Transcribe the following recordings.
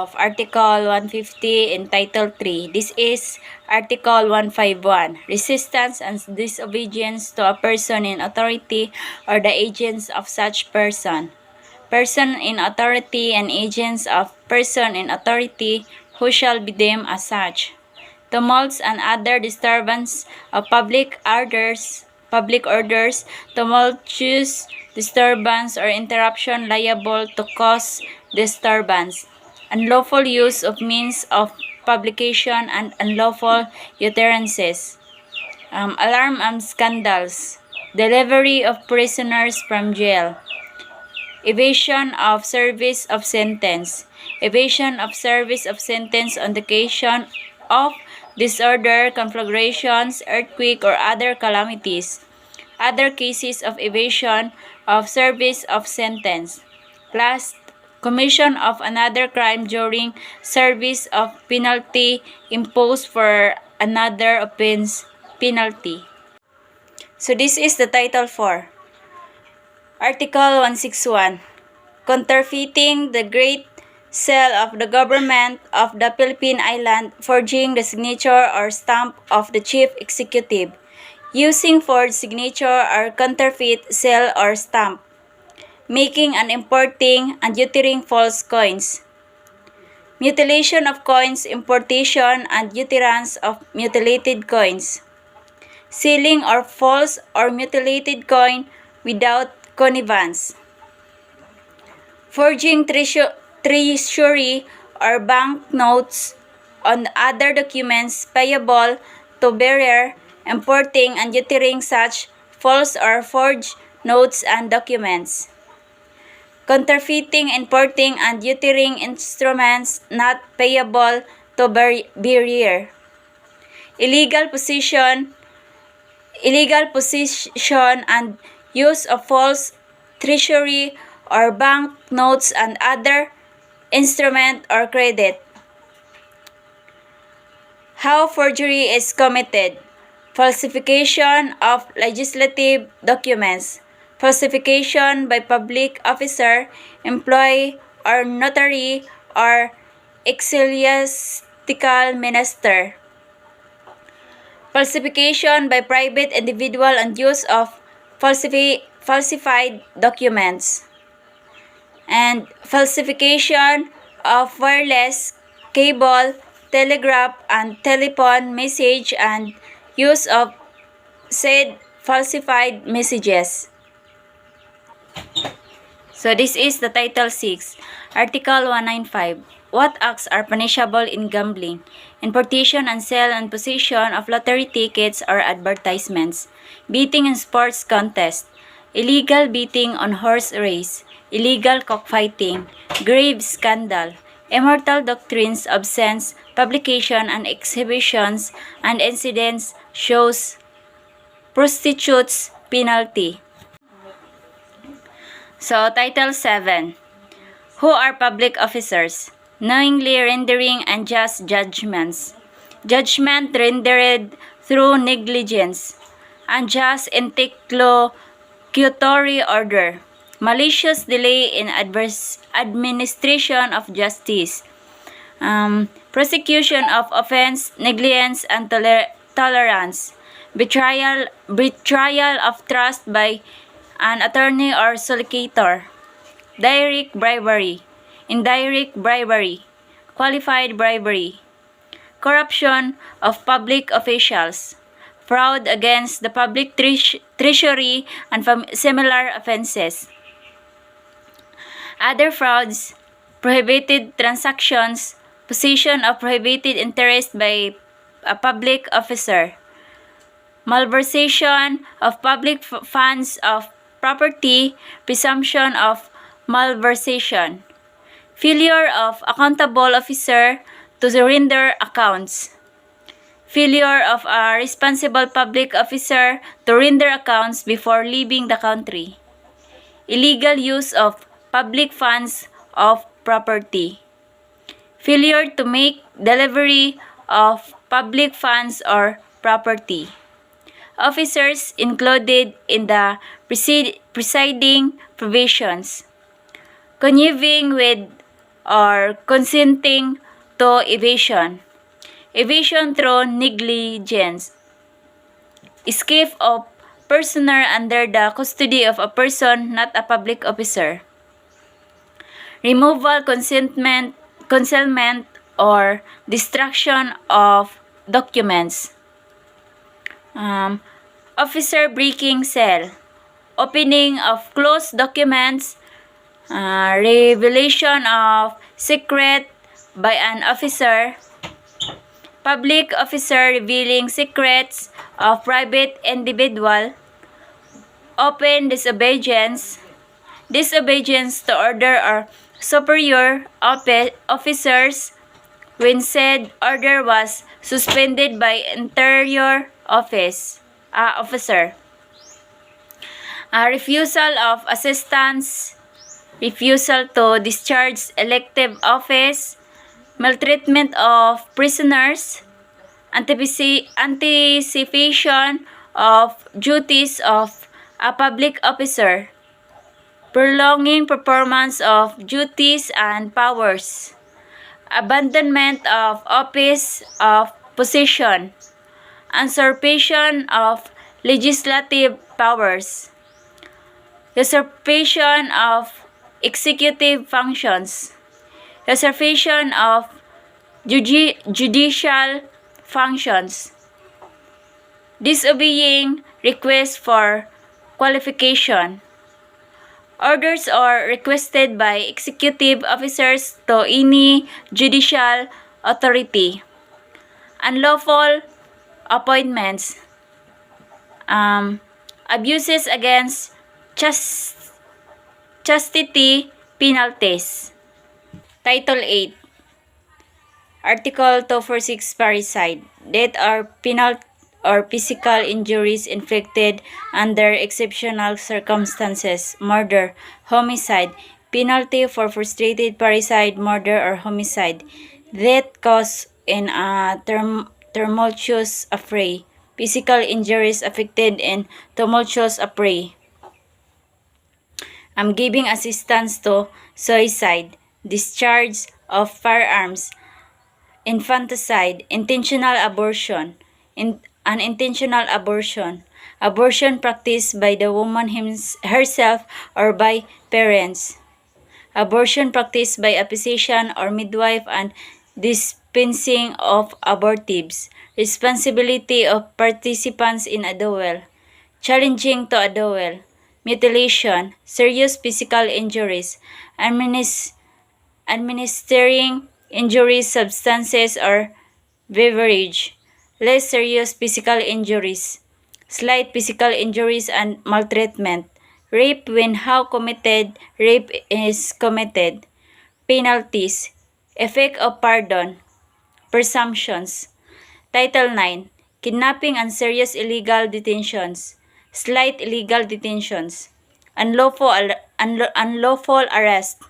of Article 150 in Title 3. This is Article 151, resistance and disobedience to a person in authority or the agents of such person. Person in authority and agents of person in authority who shall be deemed as such. Tumults and other disturbance of public orders, tumultuous disturbance or interruption liable to cause disturbance, unlawful use of means of publication and unlawful utterances, alarm and scandals, delivery of prisoners from jail, evasion of service of sentence, evasion of service of sentence on the occasion of disorder, conflagrations, earthquake, or other calamities, other cases of evasion of service of sentence, plus commission of another crime during service of penalty imposed for another offense penalty. So this is the Title 4. Article 161. Counterfeiting the great seal of the government of the Philippine Island, forging the signature or stamp of the chief executive, using forged signature or counterfeit seal or stamp, making and importing and uttering false coins, mutilation of coins, importation and utterance of mutilated coins, sealing or false or mutilated coin without connivance, forging treasury or bank notes on other documents payable to bearer, importing and uttering such false or forged notes and documents, counterfeiting, importing and uttering instruments not payable to bearer, illegal possession and use of false treasury or bank notes and other instrument or credit. How forgery is committed: falsification of legislative documents, falsification by public officer, employee, or notary, or ecclesiastical minister, falsification by private individual and use of falsified documents, and falsification of wireless, cable, telegraph, and telephone message and use of said falsified messages. So this is the Title 6, Article 195. What acts are punishable in gambling? Importation and sale and possession of lottery tickets or advertisements, betting in sports contest, illegal betting on horse race, illegal cockfighting, grave scandal, immortal doctrines of sense, publication and exhibitions and incidents, shows, prostitutes, penalty. So, Title 7. Who are public officers? Knowingly rendering unjust judgments. Judgment rendered through negligence. Unjust interlocutory order. Malicious delay in administration of justice. Prosecution of offense, negligence, and tolerance. Betrayal of trust by an attorney or solicitor. Direct bribery, indirect bribery, qualified bribery, corruption of public officials, fraud against the public treasury, and similar offenses. Other frauds, prohibited transactions, possession of prohibited interest by a public officer, malversation of public funds of property, presumption of malversation, failure of accountable officer to render accounts, failure of a responsible public officer to render accounts before leaving the country, illegal use of public funds of property, failure to make delivery of public funds or property. Officers included in the preceding provisions: conniving with or consenting to evasion. Evasion through negligence. Escape of prisoner under the custody of a person not a public officer. Removal, concealment, or destruction of documents. Officer breaking cell. Opening of closed documents. Revelation of secret by an officer. Public officer revealing secrets of private individual. Open disobedience. Disobedience to order or superior officers when said order was suspended by interior officer. Refusal of assistance, refusal to discharge elective office, maltreatment of prisoners, anticipation of duties of a public officer, prolonging performance of duties and powers, abandonment of office of position, usurpation of legislative powers, usurpation of executive functions, usurpation of judicial functions, disobeying requests for qualification. Orders are requested by executive officers to any judicial authority. Unlawful appointments. Abuses against chastity penalties. Title 8. Article 246 Parricide. Death or penal or physical injuries inflicted under exceptional circumstances. Murder. Homicide. Penalty for frustrated parricide, murder, or homicide. Death caused in a tumultuous affray. Physical injuries affected in tumultuous affray. Giving assistance to suicide. Discharge of firearms. Infanticide. Intentional abortion. Unintentional abortion. Abortion practiced by the woman herself or by parents. Abortion practiced by a physician or midwife and dispensing of abortives. Responsibility of participants in a duel. Challenging to a duel. Mutilation. Serious physical injuries. Administering injuries, substances, or beverage. Less serious physical injuries. Slight physical injuries and maltreatment. Rape when how committed, rape is committed. Penalties. Effect of pardon. Presumptions. Title 9. Kidnapping and serious illegal detentions. Slight illegal detentions. Unlawful arrest.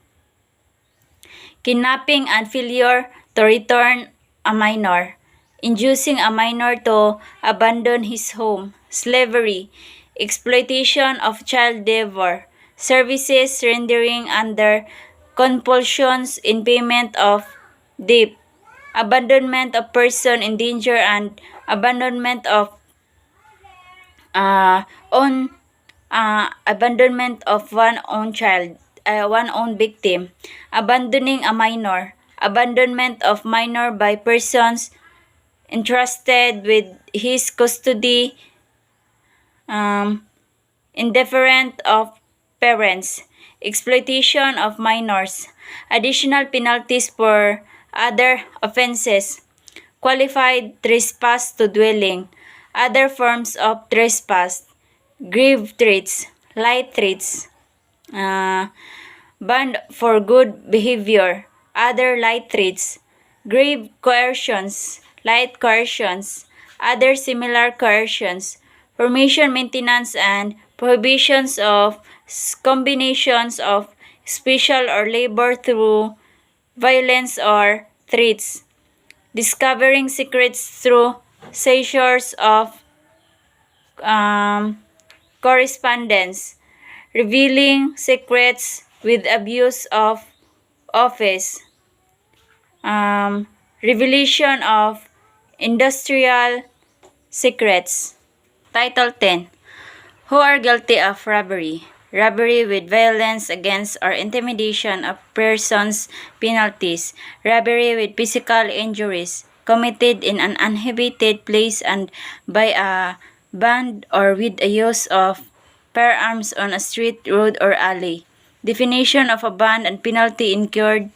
Kidnapping and failure to return a minor. Inducing a minor to abandon his home. Slavery. Exploitation of child labor. Services rendering under compulsions in payment of debt. Abandonment of person in danger and abandonment of abandonment of one own victim. Abandoning a minor. Abandonment of minor by persons entrusted with his custody, indifferent of parents, exploitation of minors, additional penalties for other offenses, qualified trespass to dwelling, other forms of trespass, grave threats, light threats, banned for good behavior, other light threats, grave coercions, light coercions, other similar coercions, formation, maintenance, and prohibitions of combinations of special or labor through violence or threats, discovering secrets through seizures of correspondence, revealing secrets with abuse of office, Revelation of industrial secrets. Title 10. Who are guilty of robbery? Robbery with violence against or intimidation of persons, penalties. Robbery with physical injuries committed in an uninhabited place and by a band or with the use of firearms on a street, road, or alley. Definition of a band and penalty incurred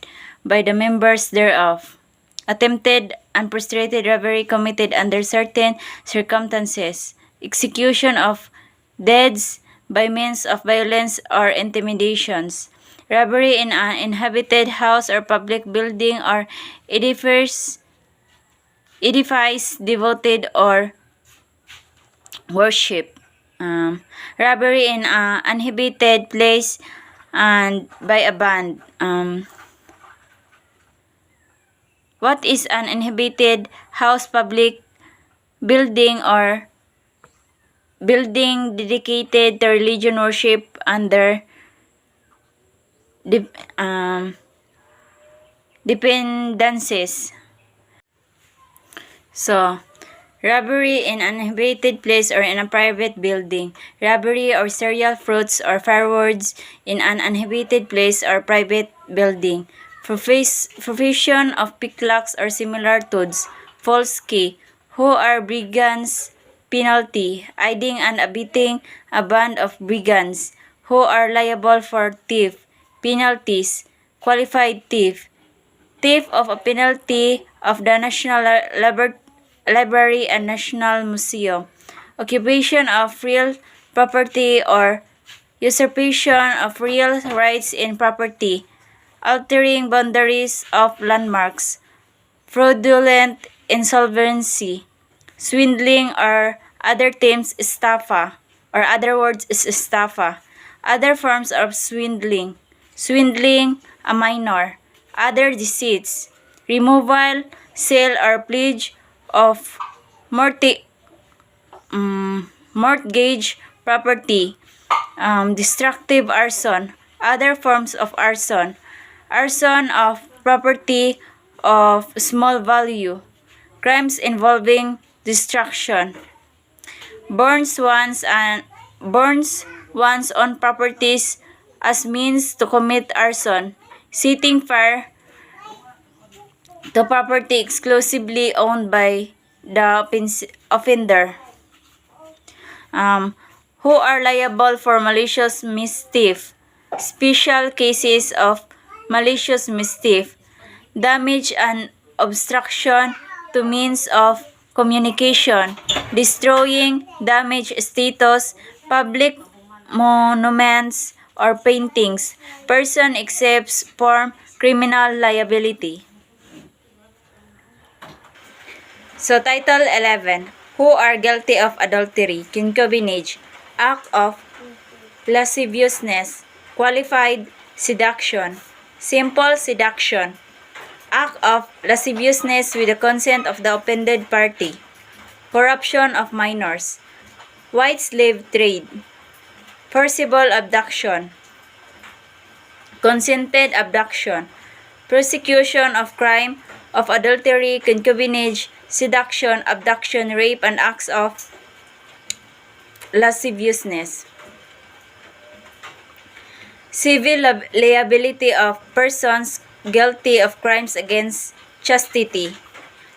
by the members thereof. Attempted and frustrated robbery committed under certain circumstances. Execution of deeds by means of violence or intimidations. Robbery in an inhabited house or public building or edifice devoted or worship. Robbery in an uninhabited place and by a band. What is an inhabited house, public building, or building dedicated to religion worship under dependencies? So, robbery in an uninhabited place or in a private building. Robbery or serial fruits or fireworks in an uninhabited place or private building. Provision of picklocks or similar tools. False key. Who are brigands? Penalty. Aiding and abetting a band of brigands. Who are liable for theft? Penalties. Qualified thief. Thief of a penalty of the National Library and National Museum. Occupation of real property or usurpation of real rights in property. Altering boundaries of landmarks. Fraudulent insolvency. Swindling or other terms estafa or other words is estafa. Other forms of swindling. Swindling a minor. Other deceits. Removal, sale or pledge of mortgage property. Destructive arson. Other forms of arson. Arson of property of small value. Crimes involving destruction. Burns one's on properties as means to commit arson. Setting fire to property exclusively owned by the offender. Who are liable for malicious mischief. Special cases of malicious mischief. Damage and obstruction to means of communication. Destroying, damage status, public monuments or paintings. Person accepts from criminal liability. So, Title 11. Who are guilty of adultery, concubinage, act of lasciviousness, qualified seduction, simple seduction, act of lasciviousness with the consent of the offended party, corruption of minors, white slave trade, forcible abduction, consented abduction, prosecution of crime of adultery, concubinage, seduction, abduction, rape, and acts of lasciviousness. Civil liability of persons guilty of crimes against chastity.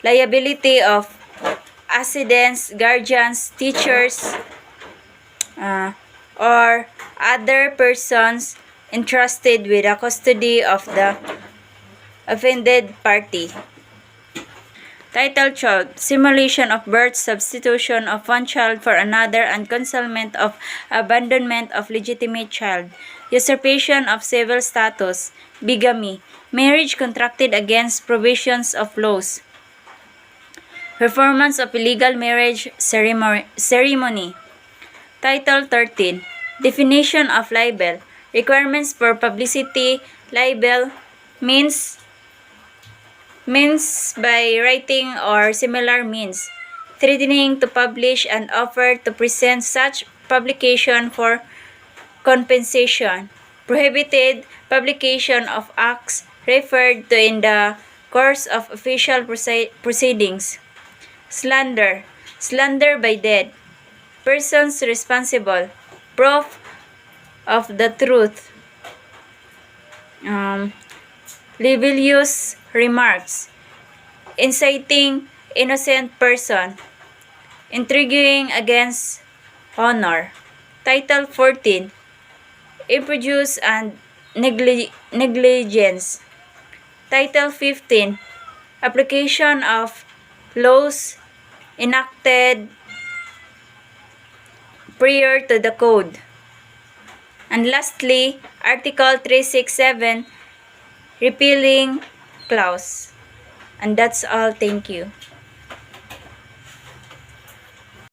Liability of assistants, guardians, teachers, or other persons entrusted with the custody of the offended party. Title 12. Simulation of birth, substitution of one child for another, and concealment of abandonment of legitimate child. Usurpation of civil status. Bigamy. Marriage contracted against provisions of laws. Performance of illegal marriage ceremony. Title 13. Definition of libel. Requirements for publicity. Libel means by writing or similar means, threatening to publish and offer to present such publication for compensation. Prohibited publication of acts referred to in the Course of official proceedings. Slander. Slander by dead. Persons responsible. Proof of the truth. Libellous remarks. Inciting innocent person. Intriguing against honor. Title 14. Improduce and negligence. Title 15. Application of laws enacted prior to the code. And lastly, Article 367, repealing clause. And that's all. Thank you.